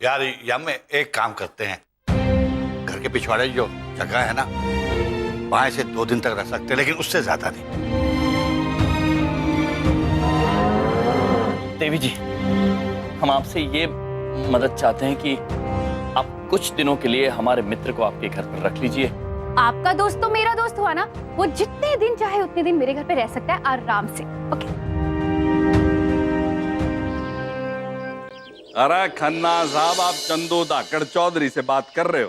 यार यम एक काम करते हैं, घर के पिछवाड़े जो जगह है ना, वहां से 2 दिन तक रह सकते हैं, लेकिन उससे ज्यादा नहीं। देवी जी, हम आपसे ये मदद चाहते हैं कि आप कुछ दिनों के लिए हमारे मित्र को आपके घर पर रख लीजिए। आपका दोस्त तो मेरा दोस्त हुआ ना, वो जितने दिन चाहे उतने दिन मेरे घर पे रह सकता है आराम से। ओके। अरे खन्ना साहब, आप चंदू धाकड़ चौधरी से बात कर रहे हो?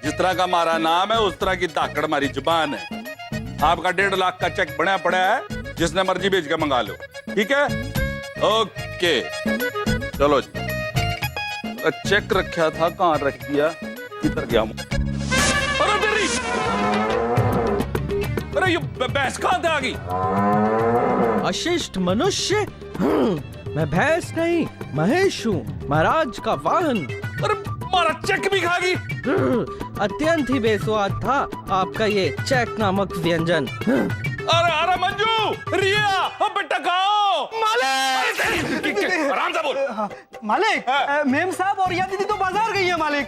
जिस तरह का हमारा नाम है उस तरह की धाकड़ हमारी जुबान है। आपका 1.5 लाख का चेक बना पड़ा है, जिसने मर्जी भेज के मंगा लो, ठीक है? ओके चलो जी। चेक रखा था, कहाँ रख दिया? किधर गया? अरे तेरी, अरे ये भैंस कहाँ से आ गई? अशिष्ट मनुष्य, मैं भैंस नहीं महेश हूँ, महाराज का वाहन। अरे हमारा चेक भी खा गई। अत्यंत ही बेस्वाद था आपका ये चेक नामक व्यंजन। अरे अरे मंजू, रिया, अब बेटा खाओ। मालिक, आराम से बोल। मालिक, मेम साहब और या दीदी तो बाजार गई है मालिक।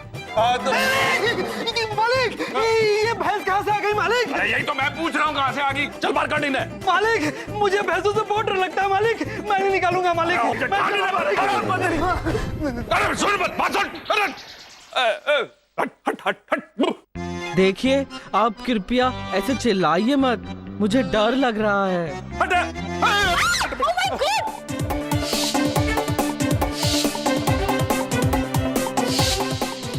मालिक, ये भैंस कहाँ से आ गई मालिक? अरे यही तो मैं पूछ रहा हूँ, कहाँ से आ गई? चल बाहर काट इन्हें। मालिक, मुझे भैंसों से बहुत डर लगता है मालिक, मैं नहीं निकालूंगा मालिक। अरे सुन मत, बात सुन। हट हट हट हट। देखिए, आप कृपया ऐसे चिल्लाइए मत, मुझे डर लग रहा है। हट।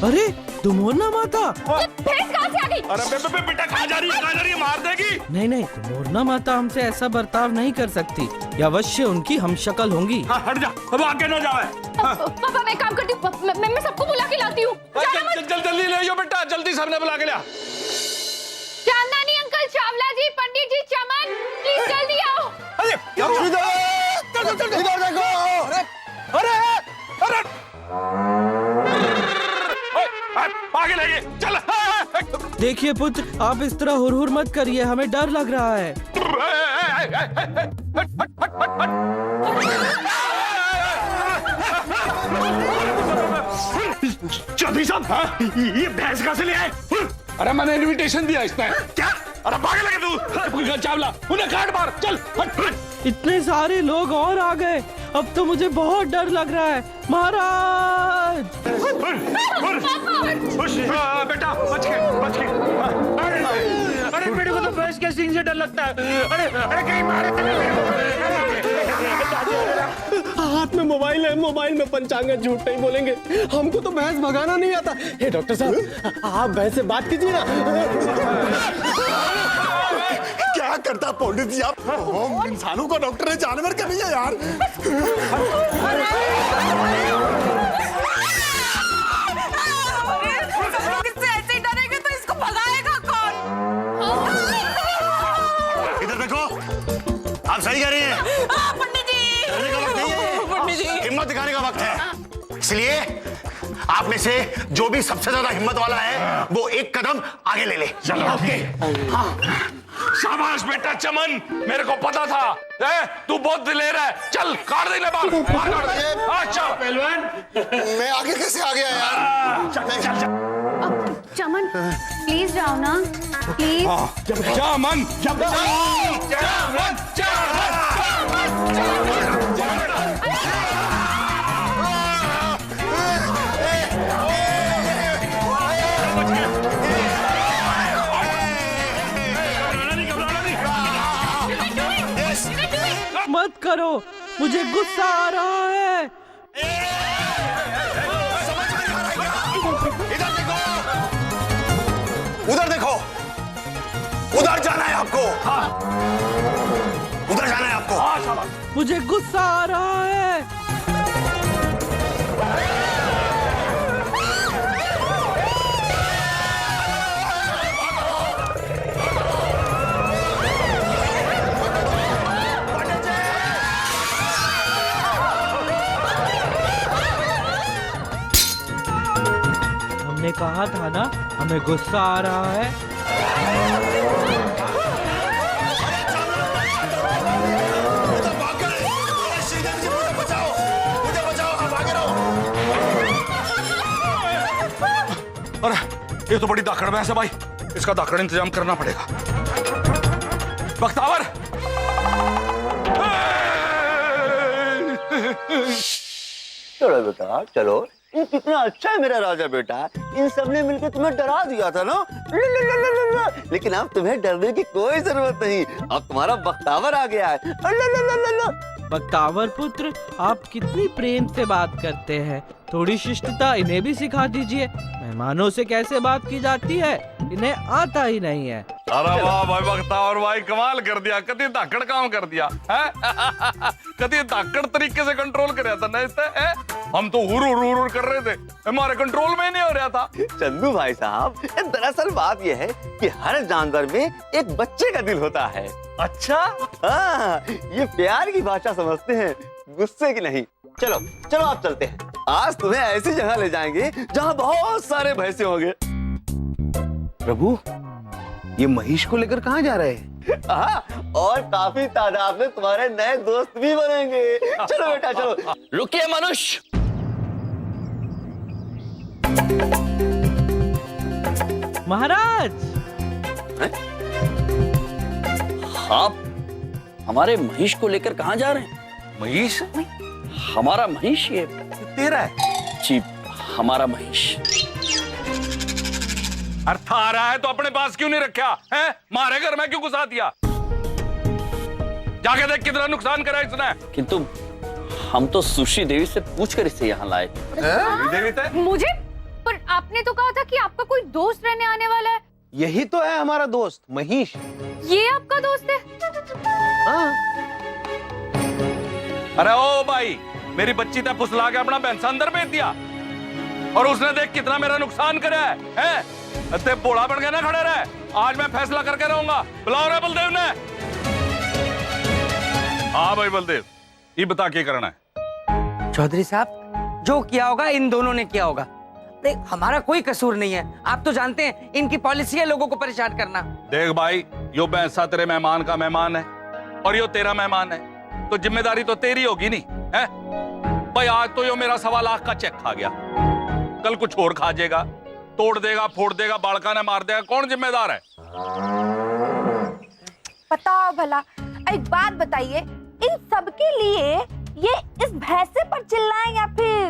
अरे दुमोरना माता, भैंस कहाँ से आ गई? अरे बेटा कहाँ जा रही है? कहाँ जा रही है? मार देगी। नहीं नहीं, दुमोरना माता हमसे ऐसा बर्ताव नहीं कर सकती, ये अवश्य उनकी हमशक्ल होंगी। हाँ, हट जा, अब आगे न जाए। पापा मैं काम करती हूँ, मैं सबको बुला के लाती हूँ। जल्दी ले आइयो बेटा, जल्दी सबने बुला के लिया। चांदनी अंकल, चावला जी, पंडित जी, चमन, प्लीज जल्दी आओ। इधर देखो। अरे अरे आगे लगे, चल। देखिए पुत्र, आप इस तरह हुरहुर मत करिए, हमें डर लग रहा है। चौधरी साहब, ये भैंस कहाँ से ले आए? अरे मैंने इनविटेशन दिया इसने। क्या? अरे भागे लगे तू। चावला, उन्हें काट मार, चल हट हट। इतने सारे लोग और आ गए, अब तो मुझे बहुत डर लग रहा है महाराज। बेटा बच के। अरे मेरे को तो भैंस के सींग से डर लगता है। अरे कहीं मारे। हाथ में मोबाइल है, मोबाइल में पंचांग है, झूठ नहीं बोलेंगे। हमको तो भैंस भगाना नहीं आता। हे डॉक्टर साहब, आप भैंस से बात कीजिए ना। क्या करता पंडित जी आप? हम इंसानों को डॉक्टर है, जानवर का नहीं है यार। किससे ऐसे डरेगा तो इसको भगाएगा कौन? इधर देखो, आप सही कह रही हैं। पंडित जी, डरने का वक्त नहीं है, हिम्मत दिखाने का वक्त है। इसलिए आप में से जो भी सबसे ज्यादा हिम्मत वाला है वो एक कदम आगे ले ले। चलो ओके। शाबाश बेटा चमन, मेरे को पता था तू बहुत दिलेर है। चल काट दे बाल। अच्छा पहलवान, मैं आगे कैसे आ गया यार? चमन प्लीज जाओ ना, प्लीज। चमन, मत करो, मुझे गुस्सा आ रहा है। इधर देखो, उधर देखो, उधर जाना है आपको। उधर जाना है आपको। मुझे गुस्सा आ रहा है। हमने कहा था ना, हमें गुस्सा आ रहा है। अरे ये तो बड़ी दाकड़ भैंस है भाई, इसका दाकड़ इंतजाम करना पड़ेगा। बख्तावर, चलो बेटा चलो, ये कितना अच्छा है मेरा राजा बेटा, इन सबने मिलकर तुम्हें डरा दिया था ना, लेकिन अब तुम्हें डरने की कोई जरूरत नहीं, अब तुम्हारा बख्तावर आ गया है। बख्तावर पुत्र, आप कितनी प्रेम से बात करते हैं, थोड़ी शिष्टता इन्हें भी सिखा दीजिए। मेहमानों से कैसे बात की जाती है इन्हें आता ही नहीं है। अरे वाह भाई बख्तावर भाई, कमाल कर दिया, कभी धाकड़ काम कर दिया है। कभी धाकड़ तरीके से कंट्रोल कर था ना इससे, हम तो हुर हुर हुर कर रहे थे, हमारे कंट्रोल में ही नहीं हो रहा था। चंदू भाई साहब, दरअसल बात यह है कि हर जानवर में एक बच्चे का दिल होता है। अच्छा, हाँ, ये प्यार की भाषा समझते हैं, गुस्से की नहीं। चलो चलो आप चलते हैं, आज तुम्हें ऐसी जगह ले जाएंगे जहाँ बहुत सारे भैंसे होंगे। प्रभु, ये महिष को लेकर कहाँ जा रहे हैं? और काफी तादाद में तुम्हारे नए दोस्त भी बनेंगे। चलो बेटा चलो। रुकिए मनुष्य, महाराज, आप हमारे महिष को लेकर कहाँ जा रहे हैं? महीश हमारा महिष ये तेरा है? जी, हमारा महिष। अर्थ आ रहा है तो अपने पास क्यों नहीं रखा है? मारे घर में क्यों घुसा दिया? जाके देख कितना नुकसान करा इसने। किंतु हम तो सुश्री देवी से पूछकर इसे यहाँ लाए। देवी थे? मुझे? पर आपने तो कहा था कि आपका कोई दोस्त रहने आने वाला है। यही तो है हमारा दोस्त महिष। ये आपका दोस्त है? हाँ। अरे ओ भाई, मेरी बच्ची ने फुसला के अपना भैंसा अंदर भेज दिया और उसने देख कितना मेरा नुकसान करा है? अते बोला बन के ना खड़े रहे, आज मैं फैसला करके रहूंगा। बुलाओ रे बलदेव ने। हाँ भाई बलदेव, ये बता क्या करना है? चौधरी साहब, जो किया होगा इन दोनों ने किया होगा। अरे हमारा कोई कसूर नहीं है, आप तो जानते हैं इनकी पॉलिसी है लोगों को परेशान करना। देख भाई, यो भैंसा तेरे मेहमान का मेहमान है और यो तेरा मेहमान है, तो जिम्मेदारी तो तेरी होगी नहीं है? भाई आज तो यो मेरा 1.25 लाख का चेक खा गया, कल कुछ और खा जाएगा, तोड़ देगा, फोड़ देगा, बालका ने मार देगा, कौन जिम्मेदार है? बताओ भला, एक बात बताइए, इन सबके लिए ये इस भैंसे पर चिल्लाएं या फिर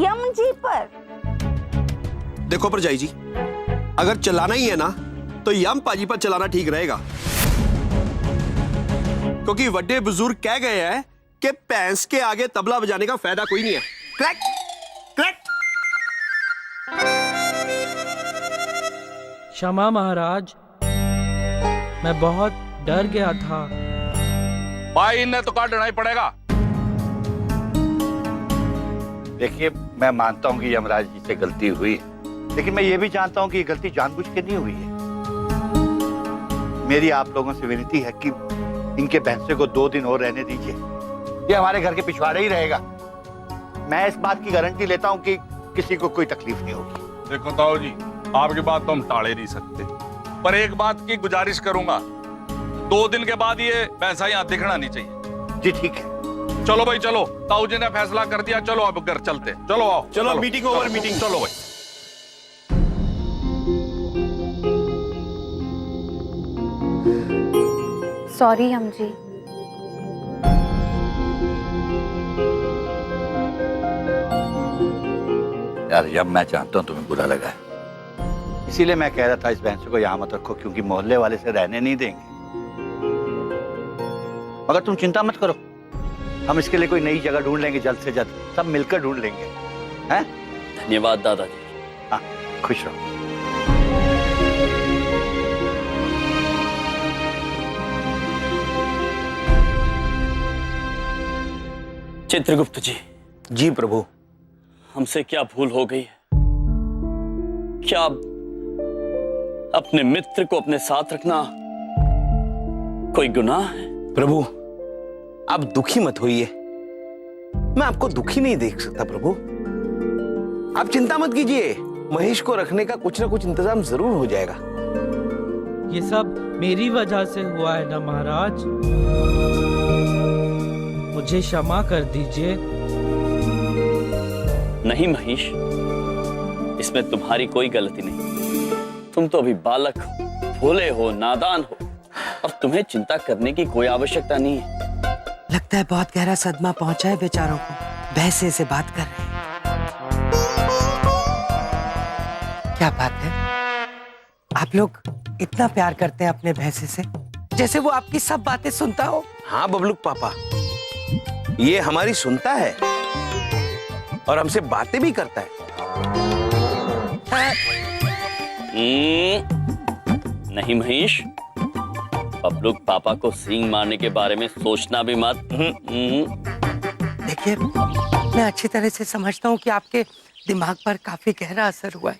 यम जी पर? देखो परजाई जी, अगर चलाना ही है ना तो यम पाजी पर चलाना ठीक रहेगा, क्योंकि बड़े बुजुर्ग कह गए हैं कि भैंस के आगे तबला बजाने का फायदा कोई नहीं है। Correct, correct. क्षमा महाराज, मैं बहुत डर गया था। भाई इन्हें तो काटना ही पड़ेगा। देखिए, मैं मानता हूं कि यमराज जी से गलती हुई है, लेकिन मैं ये भी जानता हूं कि ये गलती जानबूझ के नहीं हुई है। मेरी आप लोगों से विनती है कि इनके भैंसे को 2 दिन और रहने दीजिए, ये हमारे घर के पिछवाड़े ही रहेगा। मैं इस बात की गारंटी लेता हूं कि किसी को कोई तकलीफ नहीं होगी। देखो ताऊ जी, आपकी बात तो हम टाले नहीं सकते, पर एक बात की गुजारिश करूंगा, 2 दिन के बाद ये भैंसा यहाँ दिखना नहीं चाहिए। जी ठीक है। चलो भाई चलो, ताऊ जी ने फैसला कर दिया, चलो अब घर चलते। चलो आओ, चलो मीटिंग ओवर, मीटिंग। चलो भाई। सॉरी हम जी। यार, जब मैं जानता हूं तुम्हें बुरा लगा है, इसीलिए मैं कह रहा था इस भैंसे को यहाँ मत रखो, क्योंकि मोहल्ले वाले से रहने नहीं देंगे। मगर तुम चिंता मत करो, हम इसके लिए कोई नई जगह ढूंढ लेंगे, जल्द से जल्द सब मिलकर ढूंढ लेंगे। हैं? धन्यवाद दादाजी। हाँ, खुश रहो। चित्रगुप्त जी। जी प्रभु। हमसे क्या भूल हो गई है? क्या अपने मित्र को अपने साथ रखना कोई गुनाह है? प्रभु, आप दुखी मत होइए, मैं आपको दुखी नहीं देख सकता प्रभु। आप चिंता मत कीजिए, महेश को रखने का कुछ ना कुछ इंतजाम जरूर हो जाएगा। ये सब मेरी वजह से हुआ है ना महाराज, मुझे क्षमा कर दीजिए। नहीं महेश, इसमें तुम्हारी कोई गलती नहीं। तुम तो अभी बालक हो, भोले हो, नादान हो, और तुम्हें चिंता करने की कोई आवश्यकता नहीं है। लगता है बहुत गहरा सदमा पहुंचा है बेचारों को, भैंसे से बात कर रहे हैं। क्या बात है, आप लोग इतना प्यार करते हैं अपने भैंसे से, जैसे वो आपकी सब बातें सुनता हो। हाँ बबलू पापा, ये हमारी सुनता है और हमसे बातें भी करता है। नहीं महेश, बबलू पापा को सींग मारने के बारे में सोचना भी मत। देखिए, मैं अच्छी तरह से समझता हूँ कि आपके दिमाग पर काफी गहरा असर हुआ है।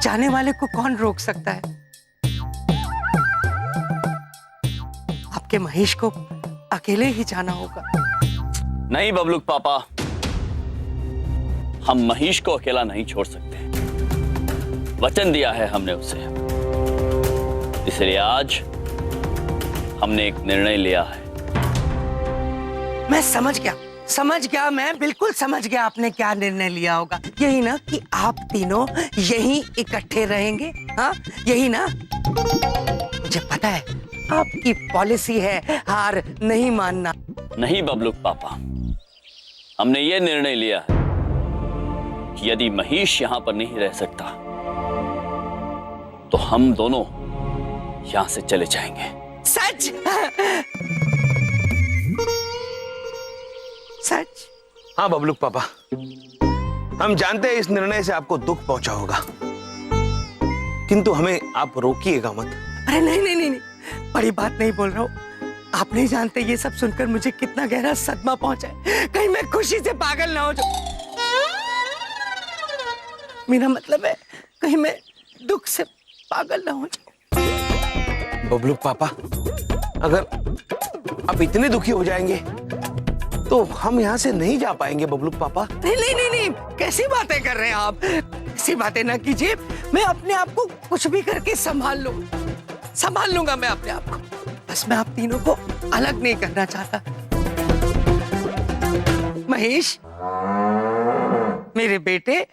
जाने वाले को कौन रोक सकता है? आपके महेश को अकेले ही जाना होगा। नहीं बबलू पापा, हम महेश को अकेला नहीं छोड़ सकते। वचन दिया है हमने उसे, इसलिए आज हमने एक निर्णय लिया है। मैं समझ गया, मैं बिल्कुल समझ गया आपने क्या निर्णय लिया होगा। यही ना कि आप तीनों यहीं इकट्ठे रहेंगे, हाँ यही ना? मुझे पता है आपकी पॉलिसी है हार नहीं मानना। नहीं बबलू पापा, हमने ये निर्णय लिया है कि यदि महेश यहां पर नहीं रह सकता तो हम दोनों यहां से चले जाएंगे। सच? सच? हाँ बबलू पापा, हम जानते हैं इस निर्णय से आपको दुख पहुंचा होगा, किंतु हमें आप रोकिएगा मत। अरे नहीं, बड़ी बात नहीं बोल रहा हूँ। आप नहीं जानते ये सब सुनकर मुझे कितना गहरा सदमा पहुंचा है। कहीं मैं खुशी से पागल ना हो जाऊं। मेरा मतलब है कहीं मैं दुख से पागल ना हो जाऊं। बबलू पापा, अगर आप इतने दुखी हो जाएंगे तो हम यहाँ से नहीं जा पाएंगे बबलू पापा। नहीं, कैसी बातें कर रहे हैं आप? ऐसी बातें ना कीजिए। मैं अपने आप को कुछ भी करके संभाल लूंगा मैं अपने आप को। बस मैं आप तीनों को अलग नहीं करना चाहता। महेश, मेरे बेटे,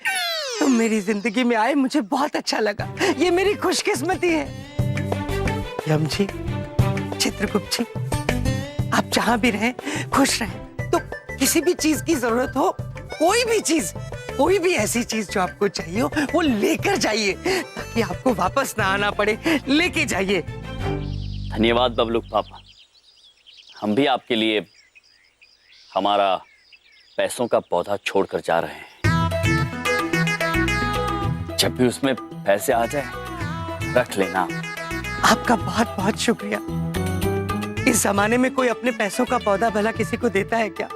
तुम मेरी जिंदगी में आए, मुझे बहुत अच्छा लगा। ये मेरी खुशकिस्मती है। यम जी, चित्रगुप्त जी, आप जहां भी रहें खुश रहें। तो किसी भी चीज की जरूरत हो, कोई भी ऐसी चीज जो आपको चाहिए हो, वो लेकर जाइए, ताकि आपको वापस ना आना पड़े। लेके जाइए। धन्यवाद बबलू पापा, हम भी आपके लिए हमारा पैसों का पौधा छोड़कर जा रहे हैं। जब भी उसमें पैसे आ जाए रख लेना। आपका बहुत बहुत शुक्रिया। इस जमाने में कोई अपने पैसों का पौधा भला किसी को देता है क्या?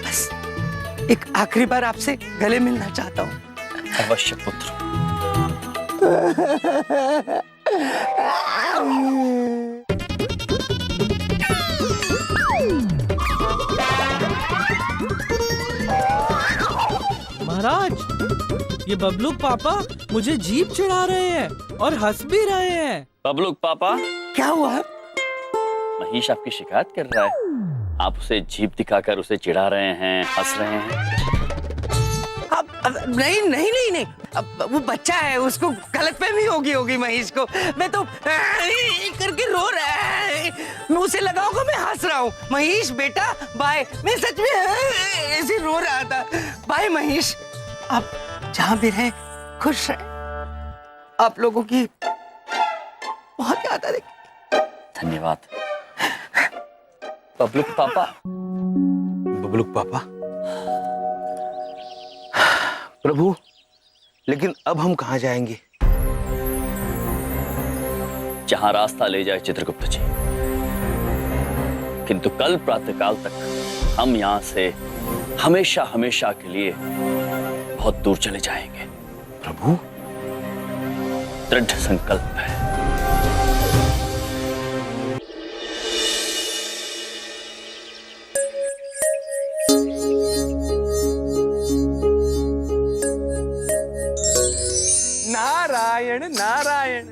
बस एक आखिरी बार आपसे गले मिलना चाहता हूँ। अवश्य पुत्र। महाराज, ये बबलू पापा मुझे जीप चढ़ा रहे हैं और हंस भी रहे हैं। बबलू पापा, क्या हुआ? महेश आपकी शिकायत कर रहा है। आप उसे जीप दिखाकर उसे चिढ़ा रहे हैं, हंस रहे हैं। अब नहीं, अब वो बच्चा है, उसको गलतफहमी होगी महेश को। मैं तो करके रो रहा है, मैं उसे लगाऊंगा मैं हंस रहा हूँ। महेश बेटा बाय, मैं सच में ऐसे रो रहा था। बाय महेश, आप जहां भी रहें खुश रहें। आप लोगों की बहुत याद आ रही। धन्यवाद बबलू पापा। बबलू पापा, प्रभु, लेकिन अब हम कहां जाएंगे? जहां रास्ता ले जाए चित्रगुप्त जी, किंतु कल प्रातःकाल तक हम यहां से हमेशा हमेशा के लिए बहुत दूर चले जाएंगे। प्रभु, दृढ़ संकल्प है। नारायण नारायण।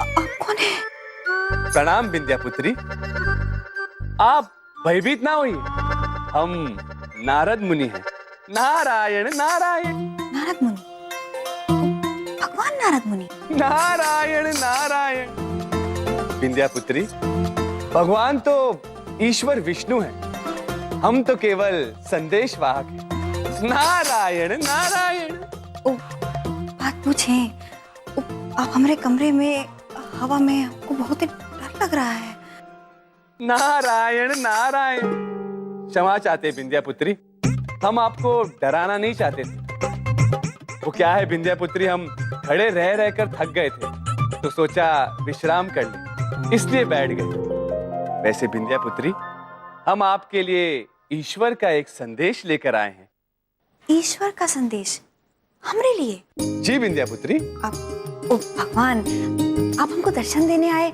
आप कौन है? प्रणाम विंध्यापुत्री। आप भयभीत ना होइए, हम नारद मुनि हैं। नारायण नारायण। नारद मुनि? भगवान नारद मुनि? नारायण नारायण। विंध्यापुत्री, भगवान तो ईश्वर विष्णु है, हम तो केवल संदेश वाहक हैं। नारायण नारायण। ओ, बात पूछे, आप हमारे कमरे में हवा में हमको बहुत ही डर लग रहा है। नारायण नारायण। क्षमा चाहते विंध्यापुत्री, हम आपको डराना नहीं चाहते थे। वो क्या है विंध्यापुत्री, हम खड़े रह रहकर थक गए थे तो सोचा विश्राम कर ले, इसलिए बैठ गए। वैसे विंध्यापुत्री, हम आपके लिए ईश्वर का एक संदेश लेकर आए हैं। ईश्वर का संदेश हमरे लिए? जी विंध्यापुत्री। ओ भगवान, आप हमको दर्शन देने आए,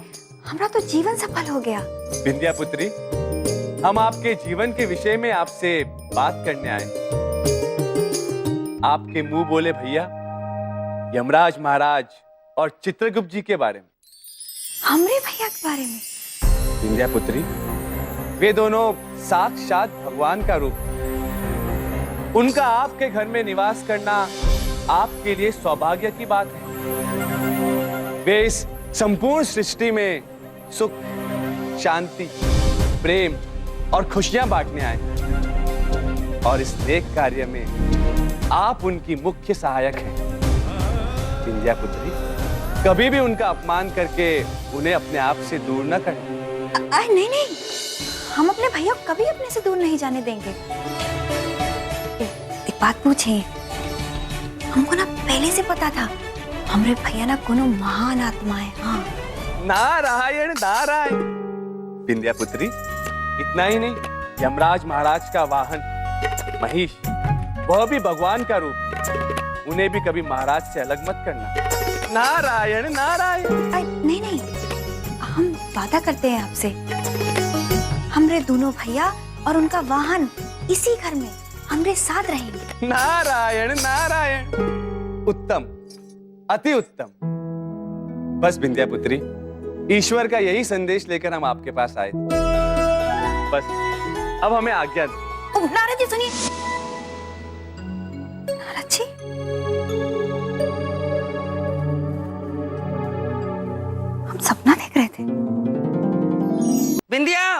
हमारा तो जीवन सफल हो गया। विंध्यापुत्री, हम आपके जीवन के विषय में आपसे बात करने आए। आपके मुंह बोले भैया यमराज महाराज और चित्रगुप्त जी के बारे में। हमरे भैया के बारे में? विंध्यापुत्री, वे दोनों साक्षात भगवान का रूप है। उनका आपके घर में निवास करना आपके लिए सौभाग्य की बात है। वे इस संपूर्ण सृष्टि में सुख, शांति, प्रेम और खुशियां बांटने आए हैं और इस नेक कार्य में आप उनकी मुख्य सहायक हैं। विंध्यापुत्री, कभी भी उनका अपमान करके उन्हें अपने आप से दूर न करना। नहीं नहीं, हम अपने भैया को कभी अपने से दूर नहीं जाने देंगे। एक बात पूछे, हमको ना पहले से पता था हमरे भैया ना कोनो महान आत्मा है। हाँ। नारायण नारायण। विंध्यापुत्री, इतना ही नहीं, यमराज महाराज का वाहन महिष, वह भी भगवान का रूप। उन्हें भी कभी महाराज से अलग मत करना। नारायण नारायण। नहीं नहीं, हम वादा करते हैं आपसे, हमरे दोनों भैया और उनका वाहन इसी घर में हमरे साथ रहेंगे। नारायण नारायण। उत्तम, अति उत्तम। बस विंध्यापुत्री, ईश्वर का यही संदेश लेकर हम आपके पास आए थे। बस अब हमें आज्ञा दो। नारद जी सुनिए। नारद जी, हम सपना देख रहे थे। Vindhya,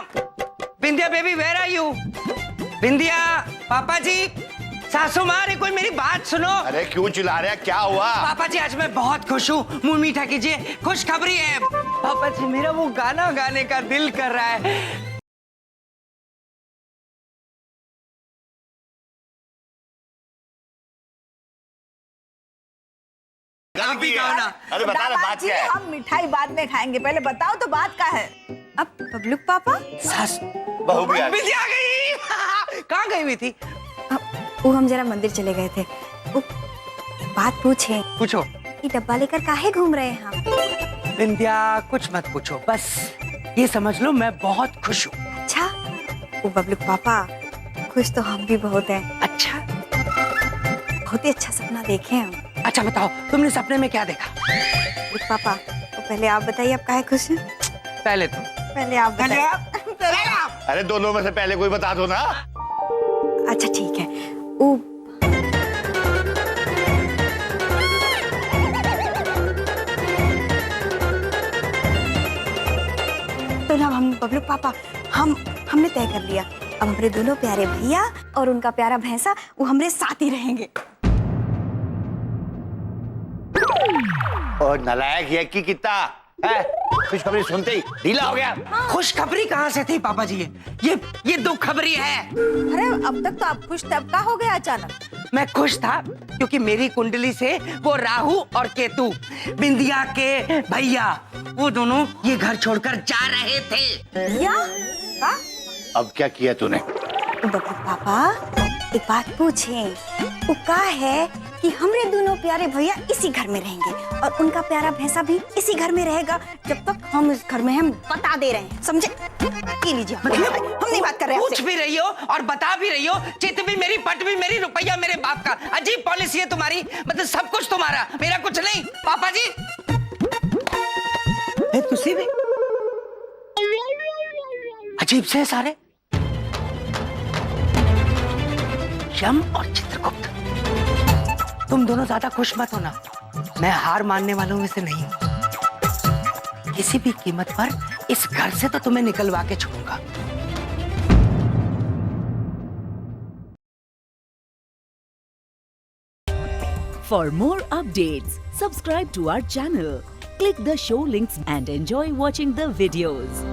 Vindhya baby, where are you? Vindhya, पापा जी, सासू माँ, अरे कोई मेरी बात सुनो। अरे क्यों चिल्ला रहे हैं, क्या हुआ? पापा जी, आज मैं बहुत खुश हूँ, मुंह मीठा कीजिए, खुशखबरी है। पापा जी, मेरा वो गाना गाने का दिल कर रहा है। अरे बता रहा बात क्या है? हम मिठाई बाद में खाएंगे, पहले बताओ तो बात क्या है? अब बबलू पापा, सास बहू भी आ गई। विंध्या आ गई। कहाँ गई हुई थी? वो हम जरा मंदिर चले गए थे। वो बात पूछे, पूछो। ये डब्बा लेकर काहे घूम रहे हैं हम? विंध्या, कुछ मत पूछो, बस ये समझ लो मैं बहुत खुश हूँ। अच्छा, वो बबलू पापा, खुश तो हम भी बहुत हैं। अच्छा, बहुत ही अच्छा सपना देखे हम। अच्छा बताओ, तुमने सपने में क्या देखा? बबलू पापा, तो पहले आप बताइए, आप काहे खुश हैं? पहले तो पहले आप बताइए। अरे दोनों में से पहले कोई बता दो ना। अच्छा ठीक है। वो तो ना हम बबलू पापा, हमने तय कर लिया, अब हमारे दोनों प्यारे भैया और उनका प्यारा भैंसा वो हमारे साथ ही रहेंगे। और नालायक ये की कितना है, खुशखबरी सुनते ही ढीला हो गया। खुशखबरी कहाँ से थी पापा जी? ये दुख खबरी है। अरे अब तक तो आप खुश, तब का हो गया अचानक? मैं खुश था क्योंकि मेरी कुंडली से वो राहु और केतु, बिंदिया के भैया, वो दोनों ये घर छोड़कर जा रहे थे। या? का? अब क्या किया तूने? बबलू पापा, एक बात पूछे, वो का है कि हमरे दोनों प्यारे भैया इसी घर में रहेंगे और उनका प्यारा भैंसा भी इसी घर में रहेगा जब तक हम इस घर में हम बता दे रहे हैं, समझे? ये लीजिए, मतलब हम नहीं बात कर रहे हैं। पूछ भी रही हो और बता भी रही हो, चित भी मेरी, पट भी मेरी, रुपया मेरे बाप का। अजीब पॉलिसी है तुम्हारी, मतलब सब कुछ तुम्हारा, मेरा कुछ नहीं। पापा जी, तुसी भी अजीब से सारे। यम और चित्रगुप्त, तुम दोनों ज्यादा खुश मत होना। मैं हार मानने वालों में से नहीं हूं। किसी भी कीमत पर इस घर से तो तुम्हें निकलवा के छोड़ूंगा। For more updates, subscribe to our channel, click the show links and enjoy watching the videos.